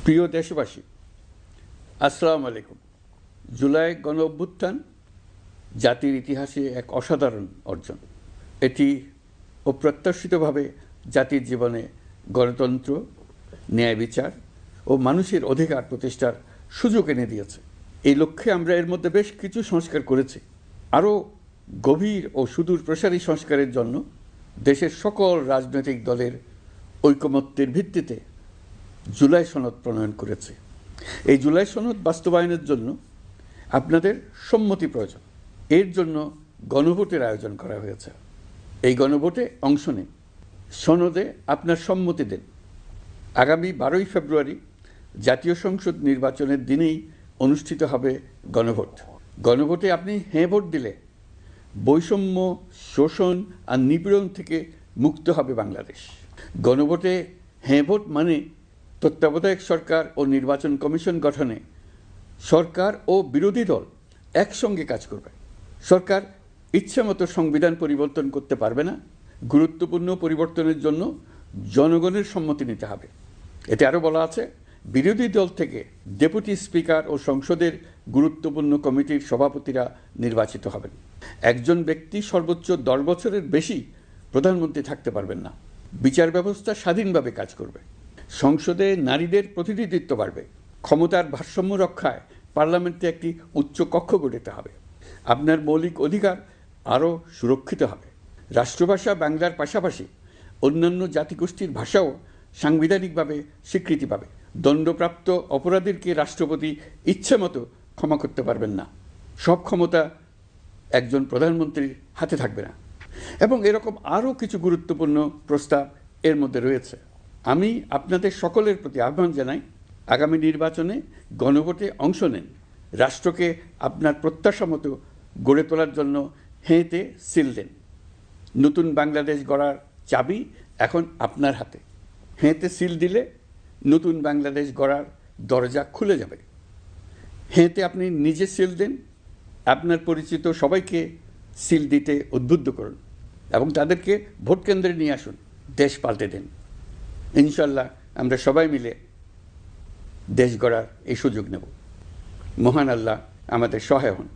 প্রিয় দেশবাসী, আসসালামু আলাইকুম। জুলাই গণ অভ্যুত্থান জাতির ইতিহাসে এক অসাধারণ অর্জন। এটি অপ্রত্যাশিতভাবে জাতির জীবনে গণতন্ত্র, ন্যায় বিচার ও মানুষের অধিকার প্রতিষ্ঠার সুযোগ এনে দিয়েছে। এই লক্ষ্যে আমরা এর মধ্যে বেশ কিছু সংস্কার করেছি। আরও গভীর ও সুদূর প্রসারী সংস্কারের জন্য দেশের সকল রাজনৈতিক দলের ঐকমত্যের ভিত্তিতে জুলাই সনদ প্রণয়ন করেছে। এই জুলাই সনদ বাস্তবায়নের জন্য আপনাদের সম্মতি প্রয়োজন। এর জন্য গণভোটের আয়োজন করা হয়েছে। এই গণভোটে অংশ নিন, সনদে আপনার সম্মতি দেন। আগামী 12ই ফেব্রুয়ারি জাতীয় সংসদ নির্বাচনের দিনেই অনুষ্ঠিত হবে গণভোট। গণভোটে আপনি হ্যাঁ ভোট দিলে বৈষম্য, শোষণ আর নিপীড়ন থেকে মুক্ত হবে বাংলাদেশ। গণভোটে হ্যাঁ ভোট মানে তত্ত্বাবধায়ক সরকার ও নির্বাচন কমিশন গঠনে সরকার ও বিরোধী দল একসঙ্গে কাজ করবে। সরকার ইচ্ছামতো সংবিধান পরিবর্তন করতে পারবে না। গুরুত্বপূর্ণ পরিবর্তনের জন্য জনগণের সম্মতি নিতে হবে। এতে আরও বলা আছে, বিরোধী দল থেকে ডেপুটি স্পিকার ও সংসদের গুরুত্বপূর্ণ কমিটির সভাপতিরা নির্বাচিত হবেন। একজন ব্যক্তি সর্বোচ্চ 10 বছরের বেশি প্রধানমন্ত্রী থাকতে পারবেন না। বিচার ব্যবস্থা স্বাধীনভাবে কাজ করবে। সংসদে নারীদের প্রতিনিধিত্ব বাড়বে। ক্ষমতার ভারসাম্য রক্ষায় পার্লামেন্টে একটি উচ্চ কক্ষ গঠিত হবে। আপনার মৌলিক অধিকার আরও সুরক্ষিত হবে। রাষ্ট্রভাষা বাংলার পাশাপাশি অন্যান্য জাতিগোষ্ঠীর ভাষাও সাংবিধানিকভাবে স্বীকৃতি পাবে। দণ্ডপ্রাপ্ত অপরাধীকে রাষ্ট্রপতি ইচ্ছেমতো ক্ষমা করতে পারবেন না। সব ক্ষমতা একজন প্রধানমন্ত্রীর হাতে থাকবে না। এবং এরকম আরও কিছু গুরুত্বপূর্ণ প্রস্তাব এর মধ্যে রয়েছে। আমি আপনাদের সকলের প্রতি আহ্বান জানাই, আগামী নির্বাচনে গণভোটে অংশ নেন। রাষ্ট্রকে আপনার প্রত্যাশা মতো গড়ে তোলার জন্য হেঁতে সিল দেন। নতুন বাংলাদেশ গড়ার চাবি এখন আপনার হাতে। হেঁতে সিল দিলে নতুন বাংলাদেশ গড়ার দরজা খুলে যাবে। হেঁতে আপনি নিজে সিল দেন, আপনার পরিচিত সবাইকে সিল দিতে উদ্বুদ্ধ করুন এবং তাদেরকে ভোট কেন্দ্রে নিয়ে আসুন। দেশ পাল্টে দেন। ইনশাল্লাহ আমরা সবাই মিলে দেশ গড়ার এই সুযোগ নেব। মহান আল্লাহ আমাদের সহায় হন।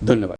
ধন্যবাদ।